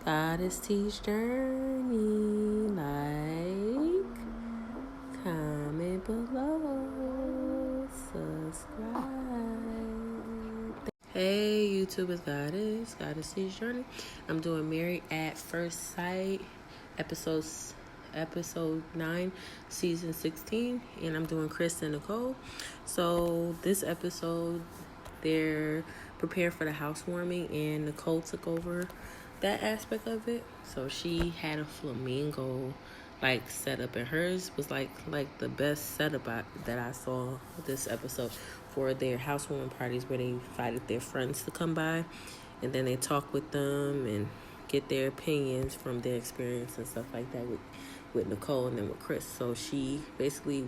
Goddess Teach Journey. Like, comment below, subscribe. Hey, YouTube, it's Goddess Teach Journey. I'm doing Married at First Sight, episode 9, season 16, and I'm doing Chris and Nicole. So this episode, they're prepared for the housewarming, and Nicole took over that aspect of it. So she had a flamingo like setup, and hers was like the best setup that I saw this episode for their housewarming parties, where they invited their friends to come by, and then they talk with them and get their opinions from their experience and stuff like that with Nicole and then with Chris. So she basically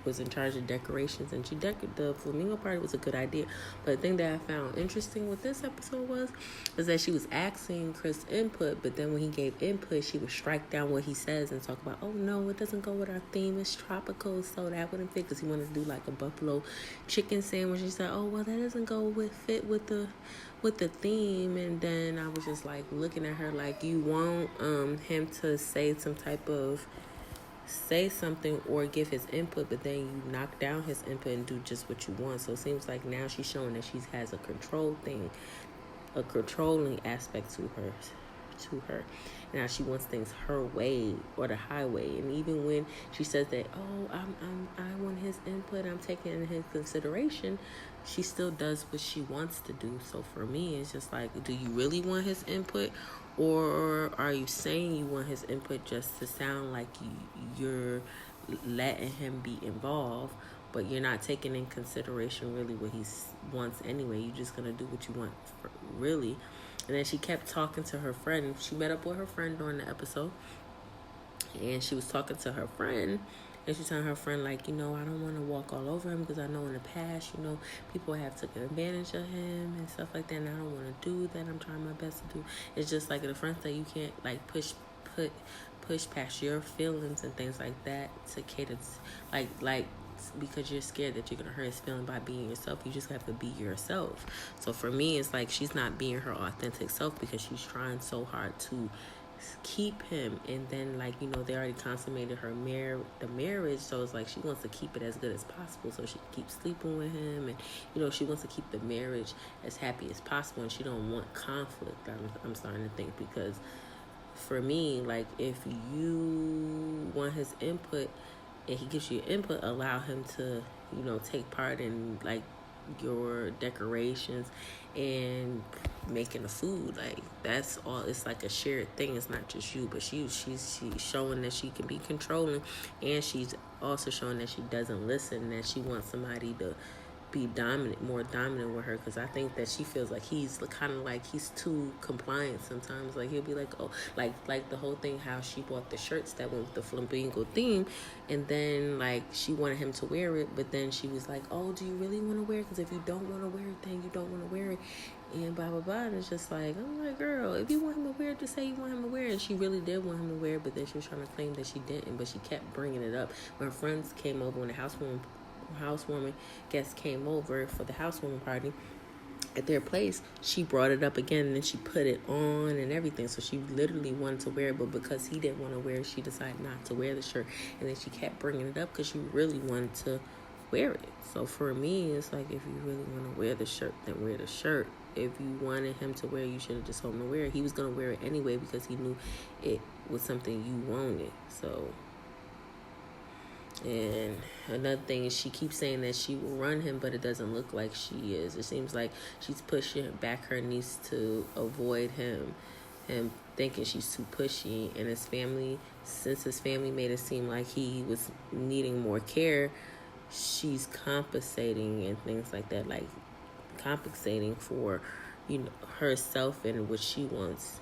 was in charge of decorations, and the flamingo party was a good idea. But the thing that I found interesting with this episode was that she was asking Chris input, but then when he gave input, she would strike down what he says and talk about, oh no, it doesn't go with our theme, it's tropical, so that wouldn't fit, because he wanted to do like a buffalo chicken sandwich. She said, oh well, that doesn't fit with the theme. And then I was just like looking at her like, you want him to say something or give his input, but then you knock down his input and do just what you want. So it seems like now she's showing that she has a controlling aspect to her. Now she wants things her way or the highway. And even when she says that, oh, I want his input, I'm taking in his consideration, she still does what she wants to do. So for me, it's just like, do you really want his input, or are you saying you want his input just to sound like you're letting him be involved, but you're not taking in consideration really what he wants anyway? You're just gonna do what you want really. And then she kept talking to her friend. She met up with her friend during the episode, and she was talking to her friend, and she's telling her friend, like, I don't want to walk all over him, because I know in the past, people have taken advantage of him and stuff like that, and I don't want to do that. I'm trying my best to do. It's just like the friend said, you can't like push past your feelings and things like that to cater to, like because you're scared that you're gonna hurt his feeling by being yourself. You just have to be yourself. So for me, it's like she's not being her authentic self, because she's trying so hard to keep him. And then they already consummated the marriage, so it's like she wants to keep it as good as possible so she can keep sleeping with him, and she wants to keep the marriage as happy as possible, and she don't want conflict. I'm starting to think, because for me, like, if you want his input and he gives you input, allow him to take part in like your decorations and making the food. Like, that's all. It's like a shared thing. It's not just you, but she's showing that she can be controlling, and she's also showing that she doesn't listen, that she wants somebody to be more dominant with her, because I think that she feels like he's kind of like he's too compliant sometimes. Like, he'll be like, oh, like the whole thing how she bought the shirts that went with the flamingo theme, and then like she wanted him to wear it, but then she was like, oh, do you really want to wear it? Because if you don't want to wear it, then you don't want to wear it, and blah blah blah. And it's just like, I'm like, girl, if you want him to wear it, just say you want him to wear it. And she really did want him to wear it, but then she was trying to claim that she didn't, but she kept bringing it up. When her friends came over, when the housewarming guests came over for the housewarming party at their place, she brought it up again, and then she put it on and everything. So she literally wanted to wear it, but because he didn't want to wear it, she decided not to wear the shirt. And then she kept bringing it up because she really wanted to wear it. So for me, it's like, if you really want to wear the shirt, then wear the shirt. If you wanted him to wear it, you should have just told him to wear it. He was going to wear it anyway, because he knew it was something you wanted. So, and another thing is, she keeps saying that she will run him, but it doesn't look like she is. It seems like she's pushing back her niece to avoid him thinking she's too pushy. And since his family made it seem like he was needing more care, she's compensating and things like that, like compensating for herself and what she wants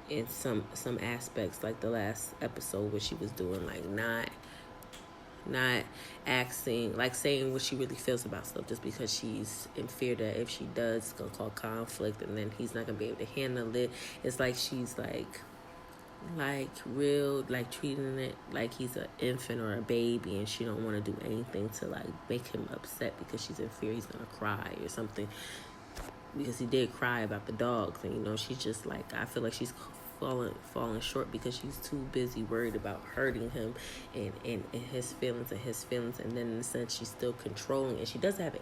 in some aspects, like the last episode where she was doing like not asking, like saying what she really feels about stuff, just because she's in fear that if she does, it's gonna cause conflict, and then he's not gonna be able to handle it. It's like she's like real, like treating it like he's an infant or a baby, and she don't want to do anything to like make him upset, because she's in fear he's gonna cry or something, because he did cry about the dogs. And she's just like, I feel like she's falling short because she's too busy worried about hurting him and his feelings, and then in a sense she's still controlling, and she does have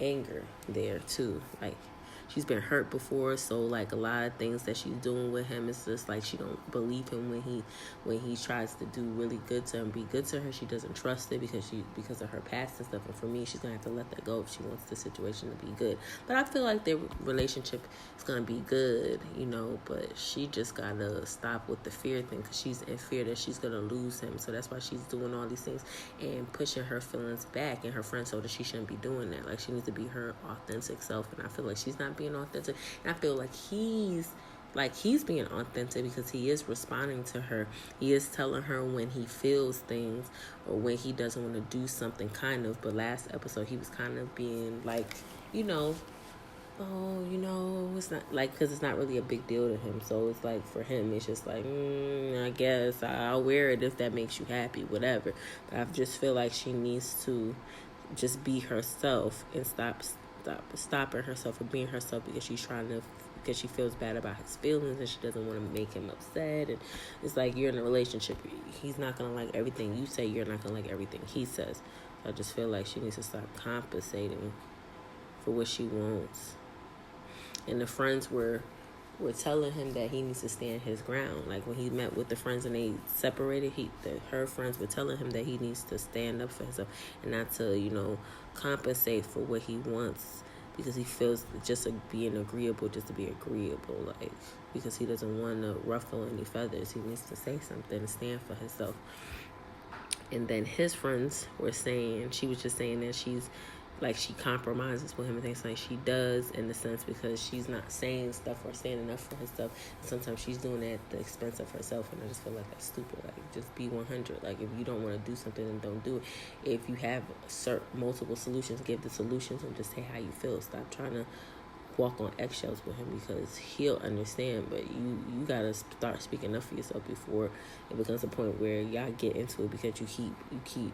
anger there too. Like, she's been hurt before, so like a lot of things that she's doing with him is just like she don't believe him when he tries to do really good to him, be good to her. She doesn't trust it because of her past and stuff. And for me, she's gonna have to let that go if she wants the situation to be good. But I feel like their relationship is gonna be good, But she just gotta stop with the fear thing, because she's in fear that she's gonna lose him. So that's why she's doing all these things and pushing her feelings back. And her friend told her she shouldn't be doing that. Like, she needs to be her authentic self. And I feel like she's not being authentic. And I feel like he's being authentic because he is responding to her. He is telling her when he feels things or when he doesn't want to do something, kind of. But last episode, he was kind of being like, it's not like, because it's not really a big deal to him. So it's like, for him, it's just like, I guess I'll wear it if that makes you happy, whatever. But I just feel like she needs to just be herself and stop stopping herself from being herself because because she feels bad about his feelings and she doesn't want to make him upset. And it's like, you're in a relationship, he's not gonna like everything you say, you're not gonna like everything he says. So I just feel like she needs to stop compensating for what she wants. And the friends were telling him that he needs to stand his ground. Like, when he met with the friends and they separated, her friends were telling him that he needs to stand up for himself and not to, compensate for what he wants, because he feels just being agreeable just to be agreeable, like, because he doesn't want to ruffle any feathers. He needs to say something and stand for himself. And then his friends were saying, she was just saying that she compromises with him and things like she does, in the sense because she's not saying stuff or saying enough for herself. Sometimes she's doing that at the expense of herself, and I just feel like that's stupid. Like, just be 100. Like, if you don't want to do something, then don't do it. If you have multiple solutions, give the solutions and just say how you feel. Stop trying to walk on eggshells with him, because he'll understand. But you gotta start speaking up for yourself before it becomes a point where y'all get into it, because you keep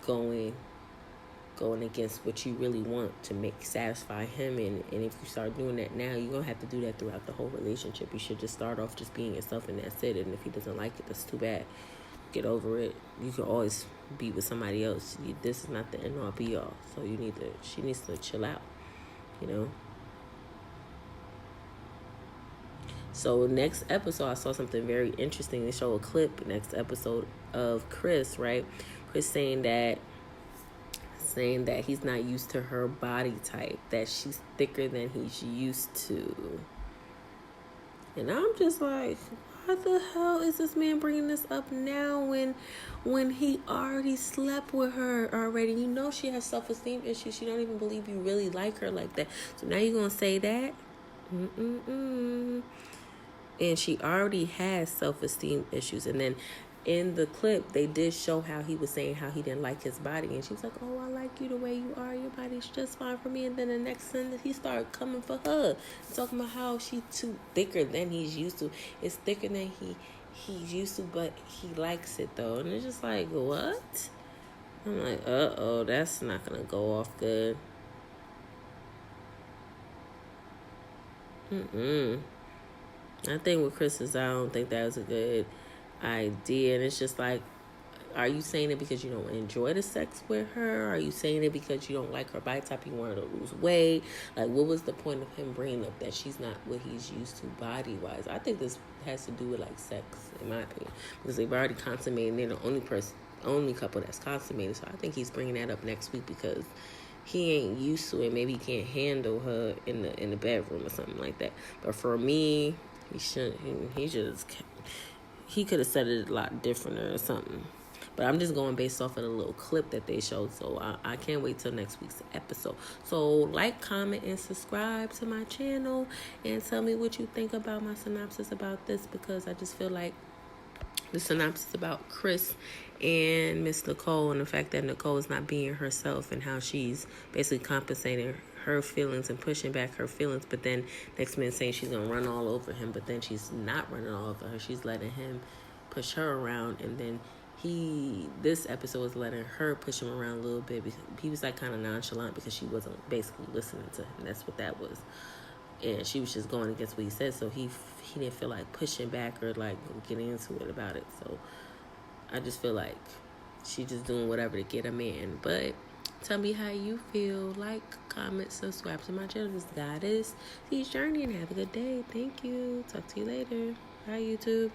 going against what you really want to satisfy him. And if you start doing that now, you're going to have to do that throughout the whole relationship. You should just start off just being yourself, and that's it. And if he doesn't like it, that's too bad. Get over it. You can always be with somebody else. This is not the end all be all. So she needs to chill out, So next episode, I saw something very interesting. They show a clip next episode of Chris, right? Chris saying that he's not used to her body type, that she's thicker than he's used to. And I'm just like, why the hell is this man bringing this up now when he already slept with her already? She has self-esteem issues. She don't even believe you really like her like that. So now you're going to say that? And she already has self-esteem issues. And then in the clip, they did show how he was saying how he didn't like his body. And she was like, oh, I like you the way you are. Your body's just fine for me. And then the next sentence, he started coming for her. Talking about how she's too thicker than he's used to. It's thicker than he's used to, but he likes it, though. And it's just like, what? I'm like, uh-oh, that's not going to go off good. I think with Chris I don't think that was a good idea. And it's just like, are you saying it because you don't enjoy the sex with her? Are you saying it because you don't like her body type, you want her to lose weight? Like, what was the point of him bringing up that she's not what he's used to body-wise? I think this has to do with, like, sex, in my opinion, because they've already consummated. They're the only couple that's consummated. So I think he's bringing that up next week because he ain't used to it. Maybe he can't handle her in the bedroom or something like that. But for me, he shouldn't. He could have said it a lot different or something. But I'm just going based off of the little clip that they showed. So I can't wait till next week's episode. So like, comment, and subscribe to my channel. And tell me what you think about my synopsis about this. Because I just feel like the synopsis about Chris and Miss Nicole, and the fact that Nicole is not being herself, and how she's basically compensating her feelings and pushing back her feelings. But then next minute saying she's going to run all over him. But then she's not running all over her. She's letting him push her around. And then this episode was letting her push him around a little bit, because he was like kind of nonchalant because she wasn't basically listening to him. That's what that was. and she was just going against what he said, so he didn't feel like pushing back or like getting into it about it. So I just feel like she just doing whatever to get a man. But tell me how you feel. Like, comment, subscribe to my channel. This Goddess C's Journey, and have a good day. Thank you. Talk to you later. Bye, YouTube.